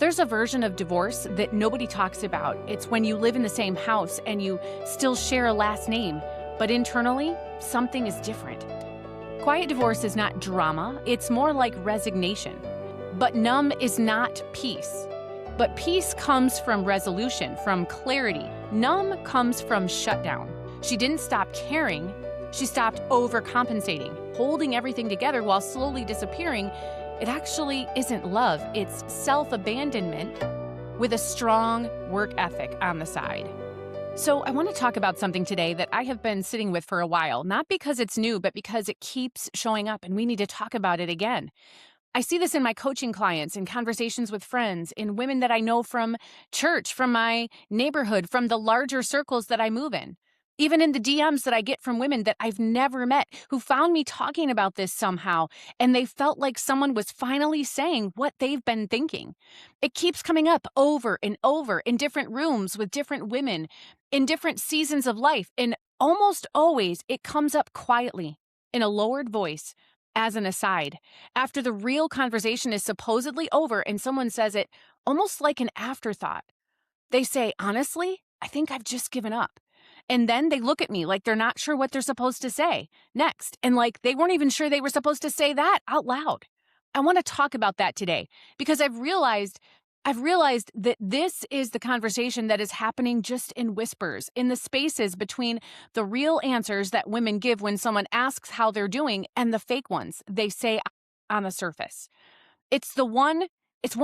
There's a version of divorce that nobody talks about. It's when you live in the same house and you still share a last name, but internally, something is different. Quiet divorce is not drama, it's more like resignation. But numb is not peace. But peace comes from resolution, from clarity. Numb comes from shutdown. She didn't stop caring, she stopped overcompensating, holding everything together while slowly disappearing. It actually isn't love, it's self-abandonment with a strong work ethic on the side. So I want to talk about something today that I have been sitting with for a while, not because it's new, but because it keeps showing up and we need to talk about it again. I see this in my coaching clients, in conversations with friends, in women that I know from church, from my neighborhood, from the larger circles that I move in. Even in the DMs that I get from women that I've never met who found me talking about this somehow, and they felt like someone was finally saying what they've been thinking. It keeps coming up over and over in different rooms with different women, in different seasons of life, and almost always it comes up quietly, in a lowered voice, as an aside, after the real conversation is supposedly over and someone says it almost like an afterthought. They say, honestly, I think I've just given up. And then they look at me like they're not sure what they're supposed to say next. And like they weren't even sure they were supposed to say that out loud. I want to talk about that today because I've realized that this is the conversation that is happening just in whispers, in the spaces between the real answers that women give when someone asks how they're doing and the fake ones they say on the surface. It's one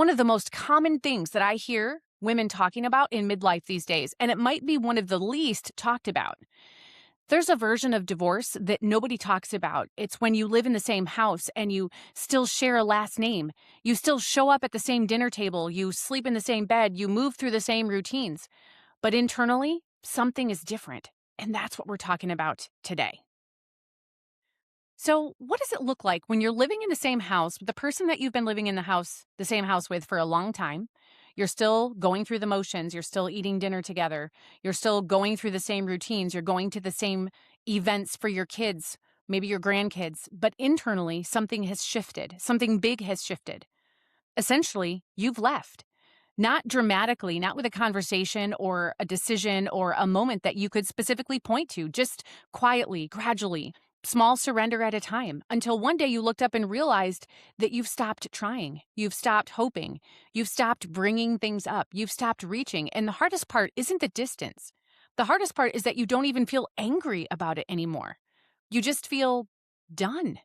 of the most common things that I hear women talking about in midlife these days, and it might be one of the least talked about. There's a version of divorce that nobody talks about. It's when you live in the same house and you still share a last name. You still show up at the same dinner table, you sleep in the same bed, you move through the same routines. But internally, something is different, and that's what we're talking about today. So, what does it look like when you're living in the same house with the person that you've been living in the same house with for a long time? You're still going through the motions, you're still eating dinner together, you're still going through the same routines, you're going to the same events for your kids, maybe your grandkids, but internally something has shifted, something big has shifted. Essentially, you've left. Not dramatically, not with a conversation or a decision or a moment that you could specifically point to, just quietly, gradually, small surrender at a time, until one day you looked up and realized that you've stopped trying, you've stopped hoping, you've stopped bringing things up, you've stopped reaching. And the hardest part isn't the distance. The hardest part is that you don't even feel angry about it anymore. You just feel done.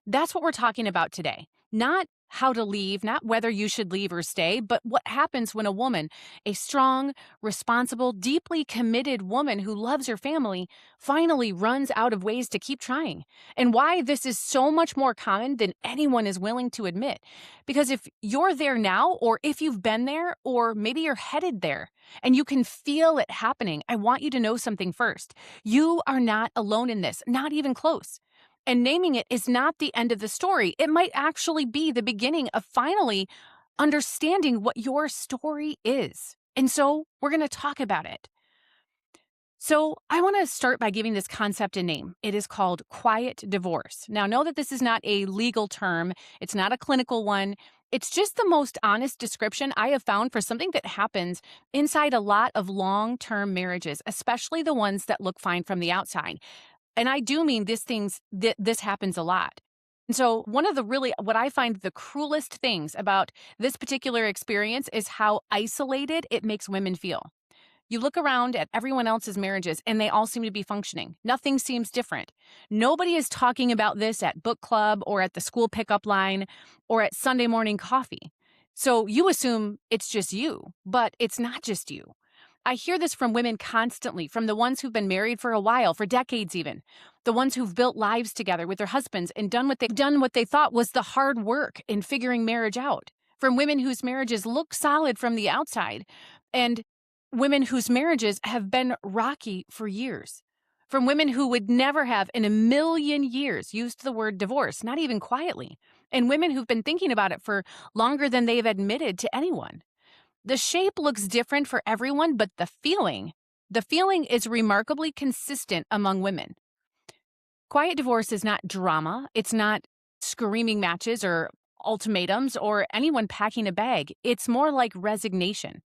That's what we're talking about today. Not how to leave, not whether you should leave or stay, but what happens when a woman, a strong, responsible, deeply committed woman who loves her family, finally runs out of ways to keep trying. And why this is so much more common than anyone is willing to admit. Because if you're there now, or if you've been there, or maybe you're headed there, and you can feel it happening, I want you to know something first. You are not alone in this, not even close. And naming it is not the end of the story. It might actually be the beginning of finally understanding what your story is. And so we're going to talk about it. So I want to start by giving this concept a name. It is called quiet divorce. Now, know that this is not a legal term. It's not a clinical one. It's just the most honest description I have found for something that happens inside a lot of long-term marriages, especially the ones that look fine from the outside. And I do mean this happens a lot. And so one of the what I find the cruelest things about this particular experience is how isolated it makes women feel. You look around at everyone else's marriages and they all seem to be functioning. Nothing seems different. Nobody is talking about this at book club or at the school pickup line or at Sunday morning coffee. So you assume it's just you, but it's not just you. I hear this from women constantly, from the ones who've been married for a while, for decades even, the ones who've built lives together with their husbands and done what they thought was the hard work in figuring marriage out, from women whose marriages look solid from the outside, and women whose marriages have been rocky for years, from women who would never have in a million years used the word divorce, not even quietly, and women who've been thinking about it for longer than they've admitted to anyone. The shape looks different for everyone, but the feeling is remarkably consistent among women. Quiet divorce is not drama. It's not screaming matches or ultimatums or anyone packing a bag. It's more like resignation.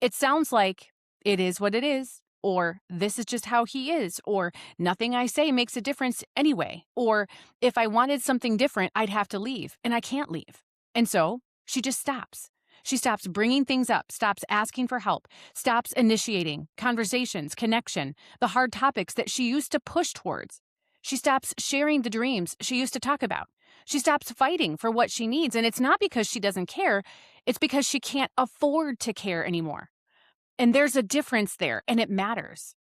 It sounds like it is what it is, or this is just how he is, or nothing I say makes a difference anyway, or if I wanted something different, I'd have to leave, and I can't leave. And so she just stops. She stops bringing things up, stops asking for help, stops initiating conversations, connection, the hard topics that she used to push towards. She stops sharing the dreams she used to talk about. She stops fighting for what she needs, and it's not because she doesn't care, it's because she can't afford to care anymore. And there's a difference there, and it matters.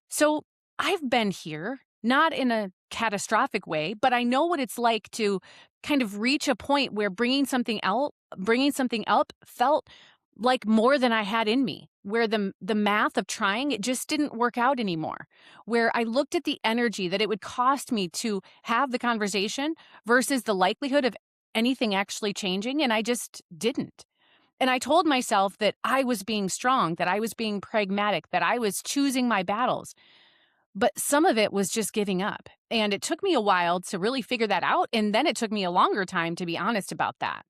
So I've been here, not in a catastrophic way, but I know what it's like to kind of reach a point where bringing something up felt like more than I had in me, where the math of trying it just didn't work out anymore, where I looked at the energy that it would cost me to have the conversation versus the likelihood of anything actually changing, and I just didn't. And I told myself that I was being strong, that I was being pragmatic, that I was choosing my battles. But some of it was just giving up. And it took me a while to really figure that out. And then it took me a longer time to be honest about that.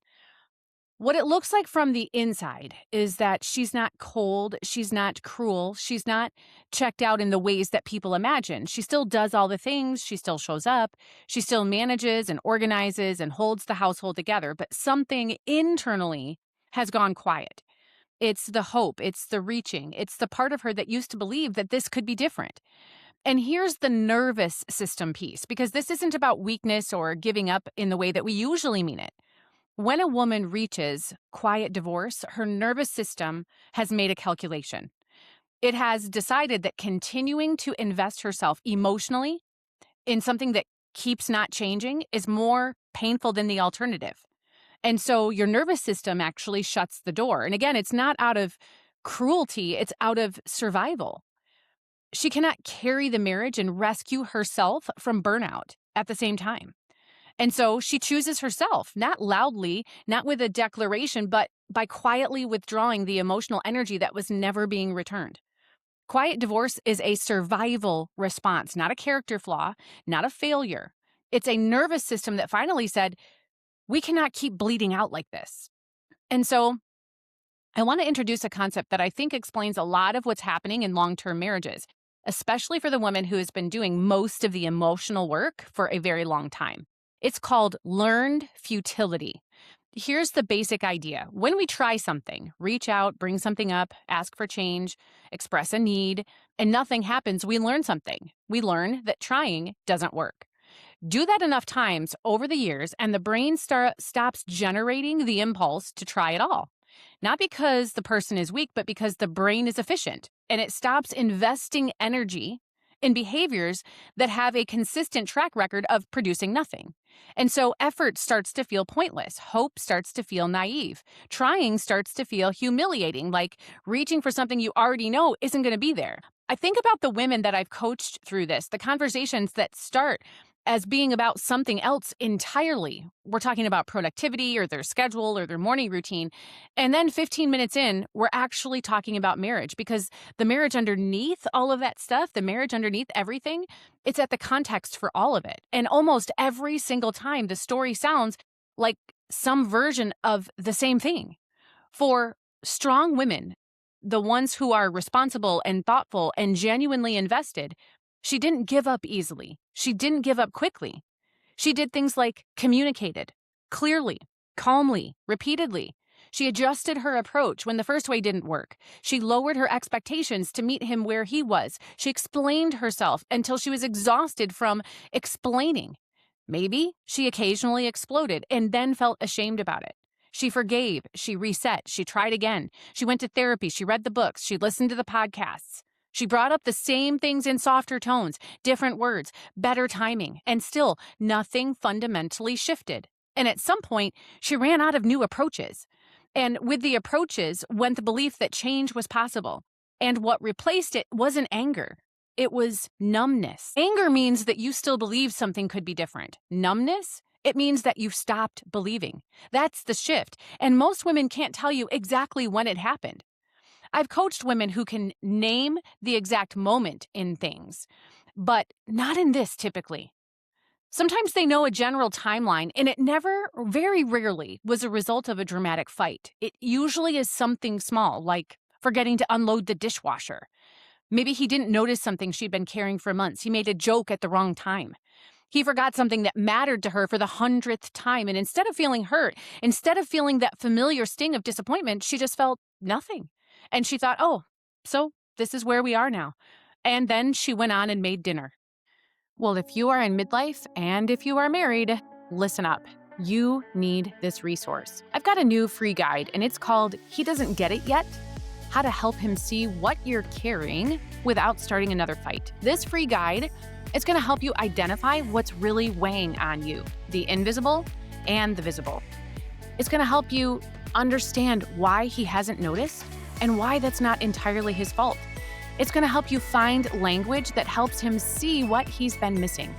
What it looks like from the inside is that she's not cold, she's not cruel, she's not checked out in the ways that people imagine. She still does all the things, she still shows up, she still manages and organizes and holds the household together, but something internally has gone quiet. It's the hope, it's the reaching, it's the part of her that used to believe that this could be different. And here's the nervous system piece, because this isn't about weakness or giving up in the way that we usually mean it. When a woman reaches quiet divorce, her nervous system has made a calculation. It has decided that continuing to invest herself emotionally in something that keeps not changing is more painful than the alternative. And so your nervous system actually shuts the door. And again, it's not out of cruelty, it's out of survival. She cannot carry the marriage and rescue herself from burnout at the same time. And so she chooses herself, not loudly, not with a declaration, but by quietly withdrawing the emotional energy that was never being returned. Quiet divorce is a survival response, not a character flaw, not a failure. It's a nervous system that finally said, we cannot keep bleeding out like this. And so I want to introduce a concept that I think explains a lot of what's happening in long-term marriages, especially for the woman who has been doing most of the emotional work for a very long time. It's called learned futility. Here's the basic idea. When we try something, reach out, bring something up, ask for change, express a need, and nothing happens, we learn something. We learn that trying doesn't work. Do that enough times over the years, and the brain stops generating the impulse to try at all. Not because the person is weak, but because the brain is efficient, and it stops investing energy in behaviors that have a consistent track record of producing nothing. And so effort starts to feel pointless. Hope starts to feel naive. Trying starts to feel humiliating, like reaching for something you already know isn't going to be there. I think about the women that I've coached through this, the conversations that start as being about something else entirely. We're talking about productivity or their schedule or their morning routine. And then 15 minutes in, we're actually talking about marriage, because the marriage underneath all of that stuff, the marriage underneath everything, it's at the context for all of it. And almost every single time, the story sounds like some version of the same thing. For strong women, the ones who are responsible and thoughtful and genuinely invested, she didn't give up easily. She didn't give up quickly. She did things like communicated clearly, calmly, repeatedly. She adjusted her approach when the first way didn't work. She lowered her expectations to meet him where he was. She explained herself until she was exhausted from explaining. Maybe she occasionally exploded and then felt ashamed about it. She forgave, she reset, she tried again. She went to therapy, she read the books, she listened to the podcasts. She brought up the same things in softer tones, different words, better timing, and still nothing fundamentally shifted. And at some point, she ran out of new approaches. And with the approaches went the belief that change was possible. And what replaced it wasn't anger. It was numbness. Anger means that you still believe something could be different. Numbness? It means that you've stopped believing. That's the shift. And most women can't tell you exactly when it happened. I've coached women who can name the exact moment in things, but not in this typically. Sometimes they know a general timeline, and it never, or very rarely, was a result of a dramatic fight. It usually is something small, like forgetting to unload the dishwasher. Maybe he didn't notice something she'd been carrying for months. He made a joke at the wrong time. He forgot something that mattered to her for the 100th time, and instead of feeling hurt, instead of feeling that familiar sting of disappointment, she just felt nothing. And she thought, oh, so this is where we are now. And then she went on and made dinner. Well, if you are in midlife and if you are married, listen up. You need this resource. I've got a new free guide, and it's called He Doesn't Get It Yet: How to Help Him See What You're Carrying Without Starting Another Fight. This free guide is going to help you identify what's really weighing on you, the invisible and the visible. It's going to help you understand why he hasn't noticed and why that's not entirely his fault. It's going to help you find language that helps him see what he's been missing.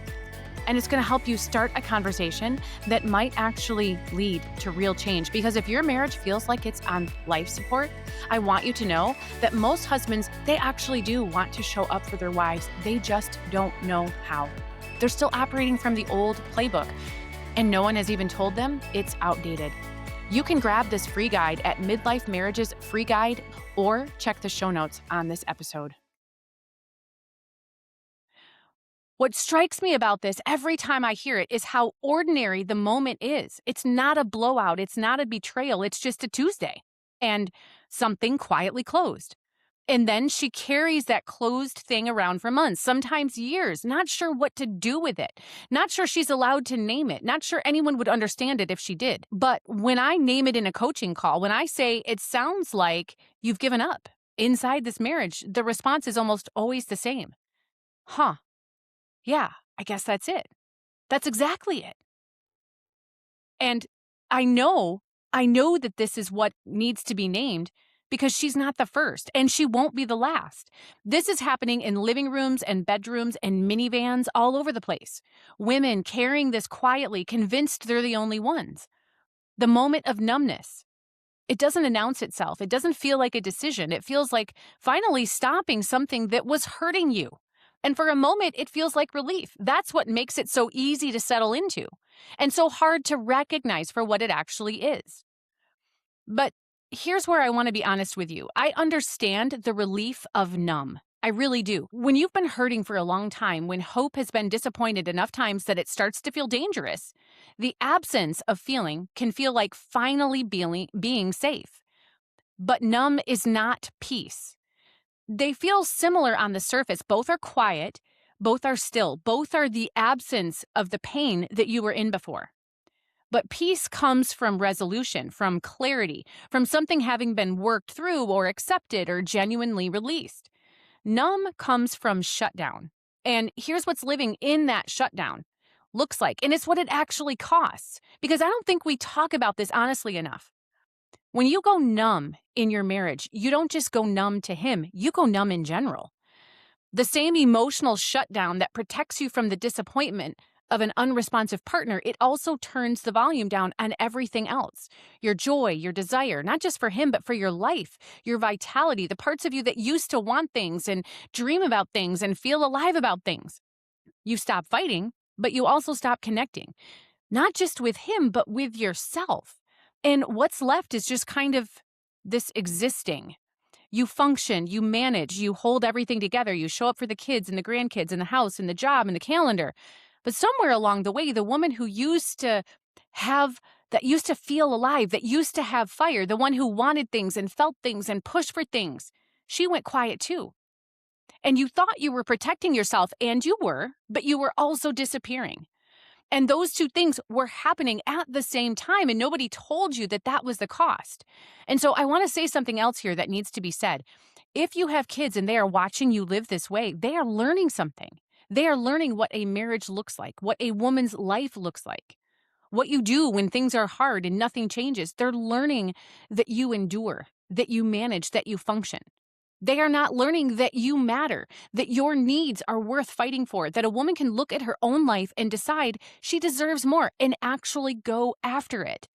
And it's going to help you start a conversation that might actually lead to real change. Because if your marriage feels like it's on life support, I want you to know that most husbands, they actually do want to show up for their wives. They just don't know how. They're still operating from the old playbook, and no one has even told them it's outdated. You can grab this free guide at Midlife Marriages Free Guide, or check the show notes on this episode. What strikes me about this every time I hear it is how ordinary the moment is. It's not a blowout. It's not a betrayal. It's just a Tuesday and something quietly closed. And then she carries that closed thing around for months, sometimes years, not sure what to do with it, not sure she's allowed to name it, not sure anyone would understand it if she did. But when I name it in a coaching call, when I say it sounds like you've given up inside this marriage, the response is almost always the same. Huh. Yeah, I guess that's it. That's exactly it. And I know that this is what needs to be named because she's not the first and she won't be the last. This is happening in living rooms and bedrooms and minivans all over the place. Women carrying this quietly, convinced they're the only ones. The moment of numbness. It doesn't announce itself. It doesn't feel like a decision. It feels like finally stopping something that was hurting you. And for a moment, it feels like relief. That's what makes it so easy to settle into and so hard to recognize for what it actually is. But here's where I want to be honest with you. I understand the relief of numb. I really do. When you've been hurting for a long time, when hope has been disappointed enough times that it starts to feel dangerous, the absence of feeling can feel like finally being safe. But numb is not peace. They feel similar on the surface. Both are quiet, both are still, both are the absence of the pain that you were in before. But peace comes from resolution, from clarity, from something having been worked through or accepted or genuinely released. Numb comes from shutdown. And here's what's living in that shutdown looks like, and it's what it actually costs, because I don't think we talk about this honestly enough. When you go numb in your marriage, you don't just go numb to him, you go numb in general. The same emotional shutdown that protects you from the disappointment of an unresponsive partner, it also turns the volume down on everything else. Your joy, your desire, not just for him, but for your life, your vitality, the parts of you that used to want things and dream about things and feel alive about things. You stop fighting, but you also stop connecting, not just with him, but with yourself. And what's left is just kind of this existing. You function, you manage, you hold everything together. You show up for the kids and the grandkids and the house and the job and the calendar. But somewhere along the way, the woman who used to feel alive, that used to have fire, the one who wanted things and felt things and pushed for things, she went quiet too. And you thought you were protecting yourself, and you were, but you were also disappearing. And those two things were happening at the same time, and nobody told you that that was the cost. And so I want to say something else here that needs to be said. If you have kids and they are watching you live this way, they are learning something. They are learning what a marriage looks like, what a woman's life looks like, what you do when things are hard and nothing changes. They're learning that you endure, that you manage, that you function. They are not learning that you matter, that your needs are worth fighting for, that a woman can look at her own life and decide she deserves more and actually go after it.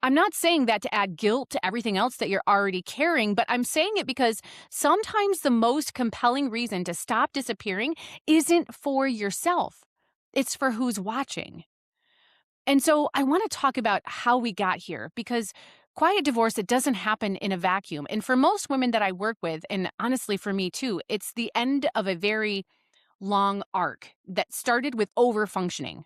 I'm not saying that to add guilt to everything else that you're already carrying, but I'm saying it because sometimes the most compelling reason to stop disappearing isn't for yourself. it's for who's watching. And so I want to talk about how we got here because quiet divorce, it doesn't happen in a vacuum. And for most women that I work with, and honestly for me too, it's the end of a very long arc that started with overfunctioning.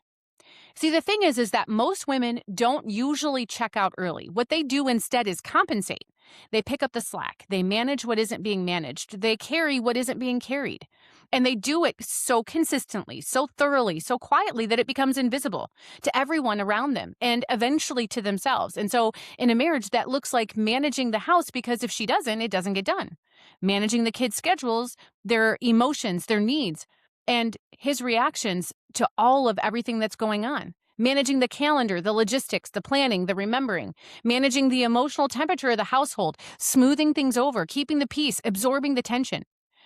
See, the thing is that most women don't usually check out early. What they do instead is compensate. They pick up the slack. They manage what isn't being managed. They carry what isn't being carried. And they do it so consistently, so thoroughly, so quietly that it becomes invisible to everyone around them and eventually to themselves. And so in a marriage, that looks like managing the house because if she doesn't, it doesn't get done. Managing the kids' schedules, their emotions, their needs, and his reactions to all of everything that's going on. Managing the calendar, the logistics, the planning, the remembering, managing the emotional temperature of the household, smoothing things over, keeping the peace, absorbing the tension,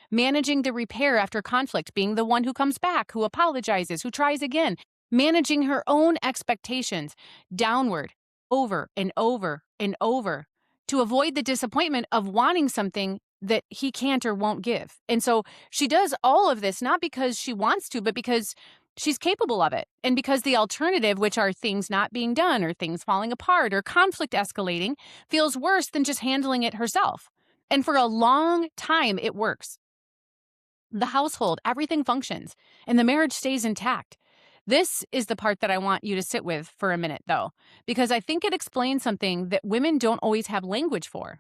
managing the repair after conflict, being the one who comes back, who apologizes, who tries again, managing her own expectations downward, over and over and over to avoid the disappointment of wanting something that he can't or won't give. And so she does all of this not because she wants to, but because she's capable of it. And because the alternative, which are things not being done or things falling apart or conflict escalating, feels worse than just handling it herself. And for a long time, it works. The household, everything functions, and the marriage stays intact. This is the part that I want you to sit with for a minute, though, because I think it explains something that women don't always have language for.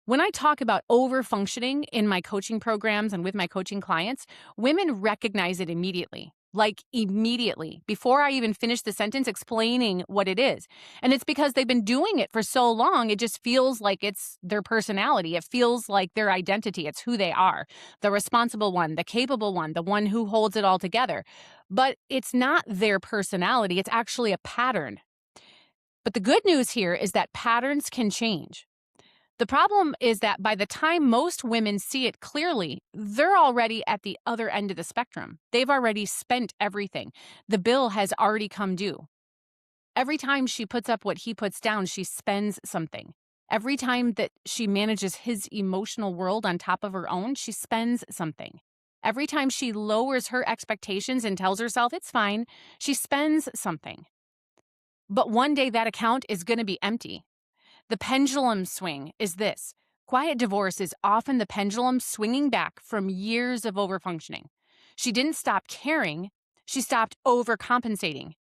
When I talk about overfunctioning in my coaching programs and with my coaching clients, women recognize it immediately. Like immediately, before I even finish the sentence explaining what it is. And it's because they've been doing it for so long, it just feels like it's their personality. It feels like their identity. It's who they are. The responsible one, the capable one, the one who holds it all together. But it's not their personality, it's actually a pattern. But the good news here is that patterns can change. The problem is that by the time most women see it clearly, they're already at the other end of the spectrum. They've already spent everything. The bill has already come due. Every time she puts up what he puts down, she spends something. Every time that she manages his emotional world on top of her own, she spends something. Every time she lowers her expectations and tells herself it's fine, she spends something. But one day that account is going to be empty. The pendulum swing is this. Quiet divorce is often the pendulum swinging back from years of overfunctioning. She didn't stop caring, she stopped overcompensating.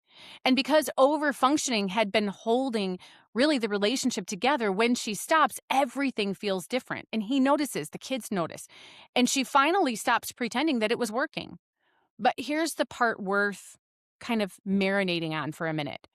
And because overfunctioning had been holding really the relationship together, when she stops, everything feels different. And he notices, the kids notice. And she finally stops pretending that it was working. But here's the part worth kind of marinating on for a minute.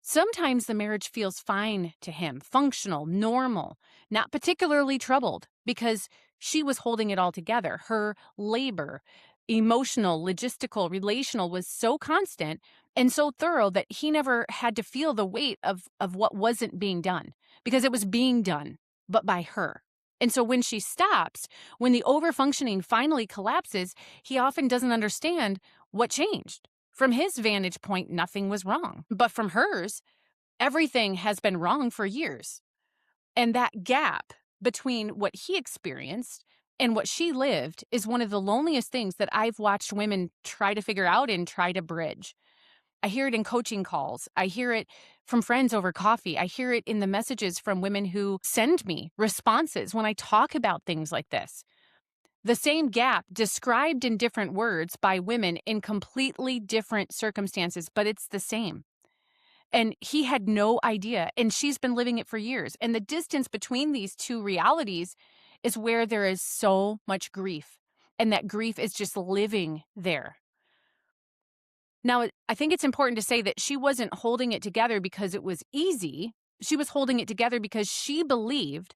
Sometimes the marriage feels fine to him, functional, normal, not particularly troubled, because she was holding it all together. Her labor, emotional, logistical, relational, was so constant and so thorough that he never had to feel the weight of what wasn't being done, because it was being done, but by her. And so when she stops, when the overfunctioning finally collapses, he often doesn't understand what changed. From his vantage point, nothing was wrong. But from hers, everything has been wrong for years. And that gap between what he experienced and what she lived is one of the loneliest things that I've watched women try to figure out and try to bridge. I hear it in coaching calls. I hear it from friends over coffee. I hear it in the messages from women who send me responses when I talk about things like this. The same gap described in different words by women in completely different circumstances, but it's the same. And he had no idea, and she's been living it for years. And the distance between these two realities is where there is so much grief, and that grief is just living there. Now, I think it's important to say that she wasn't holding it together because it was easy. She was holding it together because she believed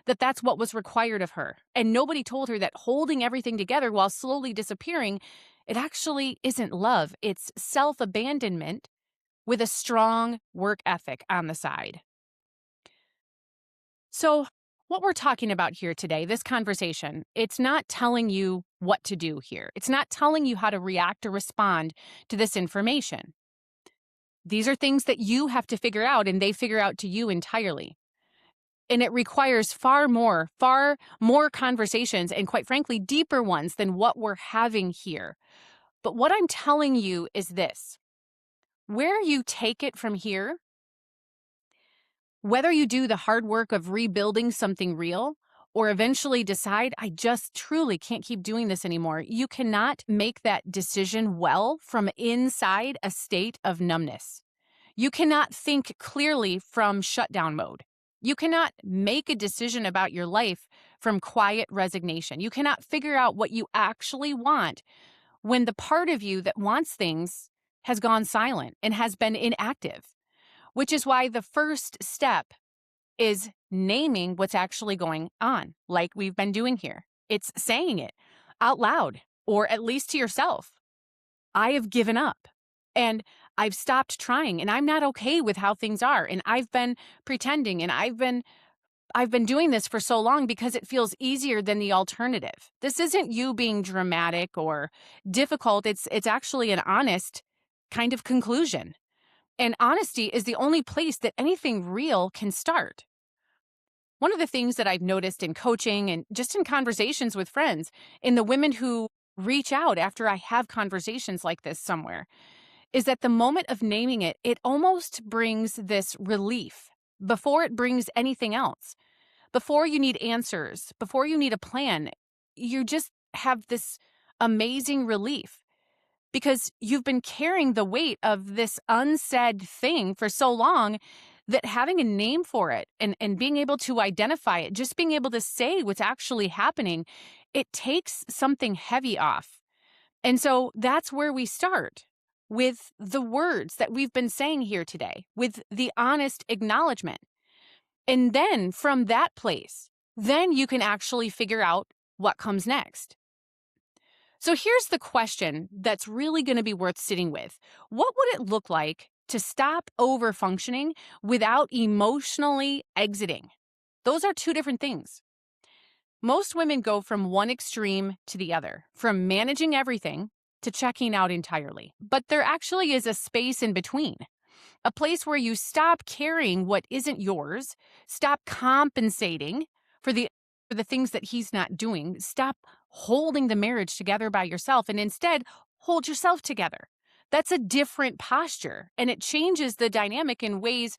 that that's what was required of her. And nobody told her that holding everything together while slowly disappearing, it actually isn't love. It's self-abandonment with a strong work ethic on the side. So, what we're talking about here today, this conversation, it's not telling you what to do here. It's not telling you how to react or respond to this information. These are things that you have to figure out, and they figure out to you entirely. And it requires far more conversations, and quite frankly, deeper ones than what we're having here. But what I'm telling you is this: where you take it from here, whether you do the hard work of rebuilding something real or eventually decide, I just truly can't keep doing this anymore, you cannot make that decision well from inside a state of numbness. You cannot think clearly from shutdown mode. You cannot make a decision about your life from quiet resignation. You cannot figure out what you actually want when the part of you that wants things has gone silent and has been inactive, which is why the first step is naming what's actually going on, like we've been doing here. It's saying it out loud, or at least to yourself. I have given up and I've stopped trying and I'm not okay with how things are. And I've been pretending and I've been doing this for so long because it feels easier than the alternative. This isn't you being dramatic or difficult. It's actually an honest kind of conclusion. And honesty is the only place that anything real can start. One of the things that I've noticed in coaching and just in conversations with friends, in the women who reach out after I have conversations like this somewhere, is that the moment of naming it, it almost brings this relief before it brings anything else. Before you need answers, before you need a plan, you just have this amazing relief because you've been carrying the weight of this unsaid thing for so long that having a name for it and being able to identify it, just being able to say what's actually happening, it takes something heavy off. And so that's where we start with the words that we've been saying here today, with the honest acknowledgement. And then from that place, then you can actually figure out what comes next. So here's the question that's really going to be worth sitting with. What would it look like to stop overfunctioning without emotionally exiting? Those are two different things. Most women go from one extreme to the other, from managing everything to checking out entirely. But there actually is a space in between, a place where you stop carrying what isn't yours, stop compensating for the things that he's not doing, stop holding the marriage together by yourself, and instead hold yourself together. That's a different posture, and it changes the dynamic in ways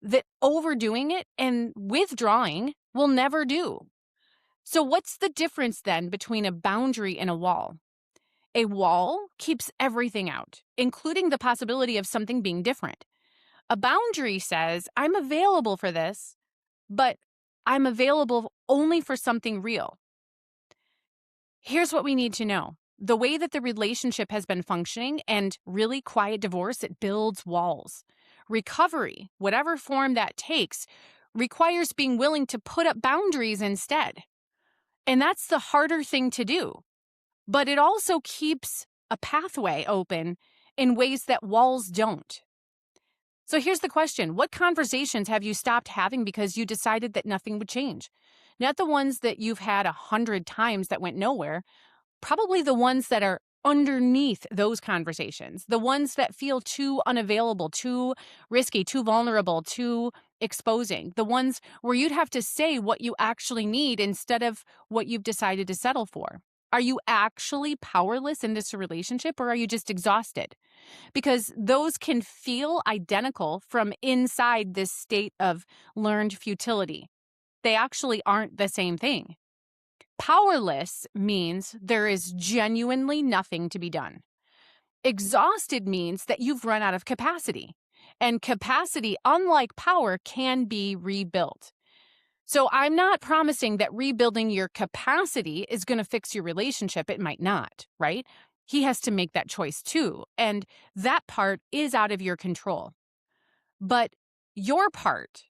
that overdoing it and withdrawing will never do. So what's the difference then between a boundary and a wall? A wall keeps everything out, including the possibility of something being different. A boundary says, I'm available for this, but I'm available only for something real. Here's what we need to know. The way that the relationship has been functioning and really quiet divorce, it builds walls. Recovery, whatever form that takes, requires being willing to put up boundaries instead. And that's the harder thing to do. But it also keeps a pathway open in ways that walls don't. So here's the question. What conversations have you stopped having because you decided that nothing would change? Not the ones that you've had 100 times that went nowhere, probably the ones that are underneath those conversations, the ones that feel too unavailable, too risky, too vulnerable, too exposing, the ones where you'd have to say what you actually need instead of what you've decided to settle for. Are you actually powerless in this relationship, or are you just exhausted? Because those can feel identical from inside this state of learned futility. They actually aren't the same thing. Powerless means there is genuinely nothing to be done. Exhausted means that you've run out of capacity. And capacity, unlike power, can be rebuilt. So I'm not promising that rebuilding your capacity is going to fix your relationship. It might not, right? He has to make that choice too. And that part is out of your control. But your part,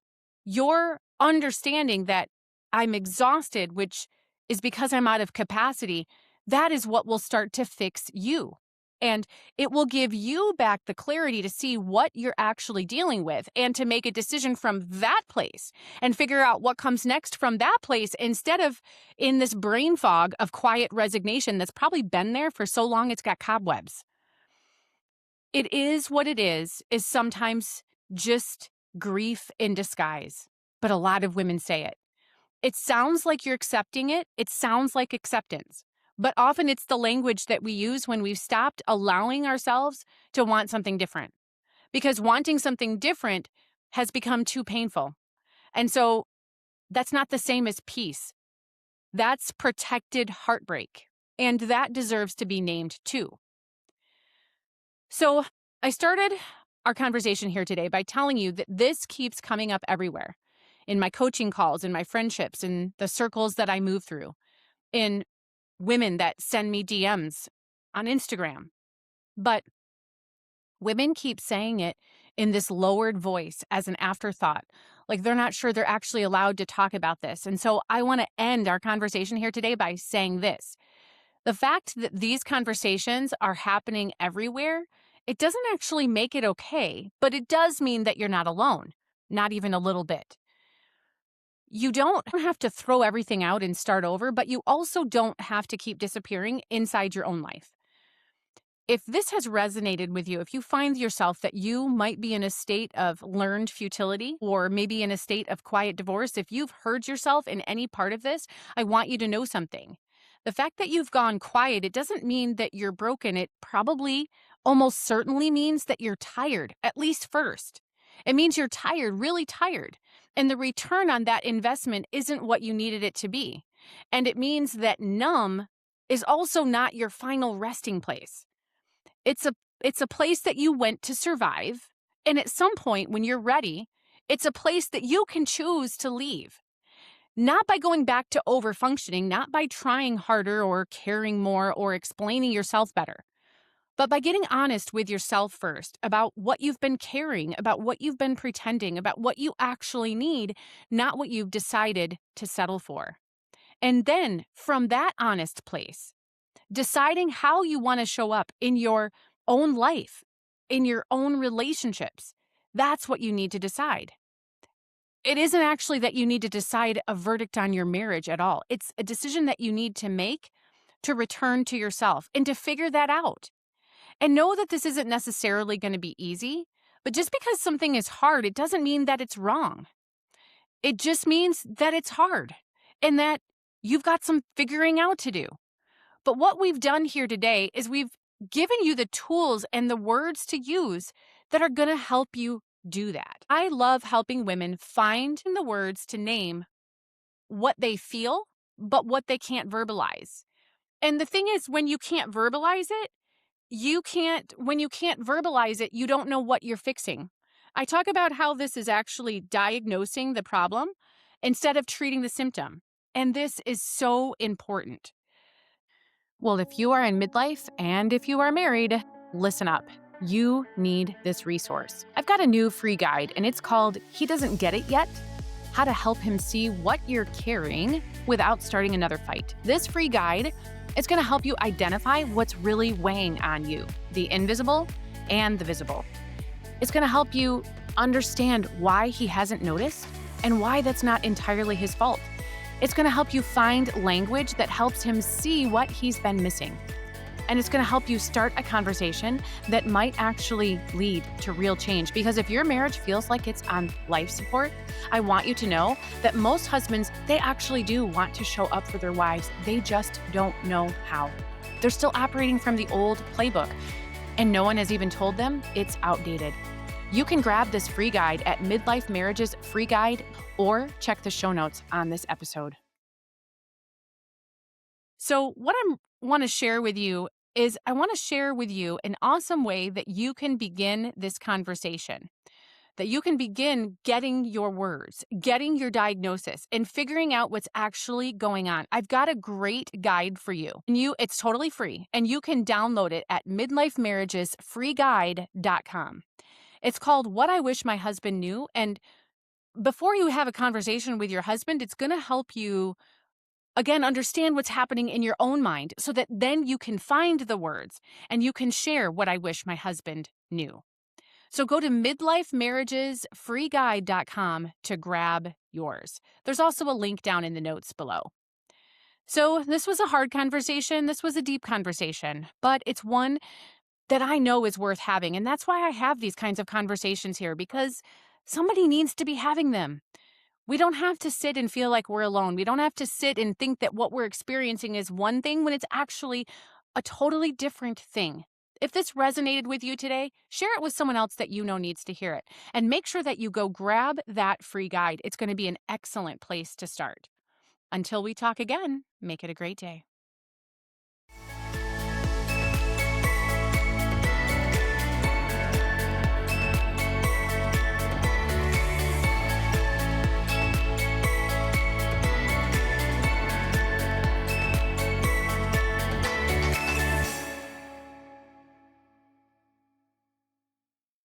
your understanding that I'm exhausted, which is because I'm out of capacity, that is what will start to fix you. And it will give you back the clarity to see what you're actually dealing with and to make a decision from that place and figure out what comes next from that place instead of in this brain fog of quiet resignation that's probably been there for so long it's got cobwebs. It is what it is sometimes just grief in disguise, but a lot of women say it. It sounds like you're accepting it. It sounds like acceptance. But often it's the language that we use when we've stopped allowing ourselves to want something different, because wanting something different has become too painful. And so that's not the same as peace. That's protected heartbreak. And that deserves to be named too. So I started our conversation here today by telling you that this keeps coming up everywhere in my coaching calls, in my friendships, in the circles that I move through, in women that send me DMs on Instagram. But women keep saying it in this lowered voice as an afterthought, like they're not sure they're actually allowed to talk about this. And so I want to end our conversation here today by saying this. The fact that these conversations are happening everywhere, it doesn't actually make it okay, but it does mean that you're not alone, not even a little bit. You don't have to throw everything out and start over, but you also don't have to keep disappearing inside your own life. If this has resonated with you, if you find yourself that you might be in a state of learned futility or maybe in a state of quiet divorce, if you've heard yourself in any part of this, I want you to know something. The fact that you've gone quiet, it doesn't mean that you're broken. It probably almost certainly means that you're tired, at least first. It means you're tired, really tired. And the return on that investment isn't what you needed it to be. And it means that numb is also not your final resting place. It's a place that you went to survive, and at some point when you're ready, it's a place that you can choose to leave. Not by going back to overfunctioning, not by trying harder or caring more or explaining yourself better, but by getting honest with yourself first about what you've been carrying, about what you've been pretending, about what you actually need, not what you've decided to settle for. And then from that honest place, deciding how you want to show up in your own life, in your own relationships. That's what you need to decide. It isn't actually that you need to decide a verdict on your marriage at all. It's a decision that you need to make to return to yourself and to figure that out. And know that this isn't necessarily going to be easy, but just because something is hard, it doesn't mean that it's wrong. It just means that it's hard and that you've got some figuring out to do. But what we've done here today is we've given you the tools and the words to use that are going to help you do that. I love helping women find the words to name what they feel, but what they can't verbalize. And the thing is, when you can't verbalize it, when you can't verbalize it, you don't know what you're fixing. I talk about how this is actually diagnosing the problem instead of treating the symptom. And this is so important. Well, if you are in midlife and if you are married, listen up. You need this resource. I've got a new free guide, and it's called He Doesn't Get It Yet: How to Help Him See What You're Carrying Without Starting Another Fight. This free guide is going to help you identify what's really weighing on you, the invisible and the visible. It's going to help you understand why he hasn't noticed and why that's not entirely his fault. It's going to help you find language that helps him see what he's been missing. And it's going to help you start a conversation that might actually lead to real change. Because if your marriage feels like it's on life support, I want you to know that most husbands, they actually do want to show up for their wives. They just don't know how. They're still operating from the old playbook, and no one has even told them it's outdated. You can grab this free guide at Midlife Marriage's free guide, or check the show notes on this episode. So what I want to share with you is I want to share with you an awesome way that you can begin this conversation, that you can begin getting your words, getting your diagnosis, and figuring out what's actually going on. I've got a great guide for you. It's totally free, and you can download it at midlifemarriagesfreeguide.com. It's called What I Wish My Husband Knew, and before you have a conversation with your husband, it's going to help you, again, understand what's happening in your own mind so that then you can find the words and you can share what I wish my husband knew. So go to midlifemarriagesfreeguide.com to grab yours. There's also a link down in the notes below. So this was a hard conversation. This was a deep conversation, but it's one that I know is worth having. And that's why I have these kinds of conversations here, because somebody needs to be having them. We don't have to sit and feel like we're alone. We don't have to sit and think that what we're experiencing is one thing when it's actually a totally different thing. If this resonated with you today, share it with someone else that you know needs to hear it. And make sure that you go grab that free guide. It's going to be an excellent place to start. Until we talk again, make it a great day.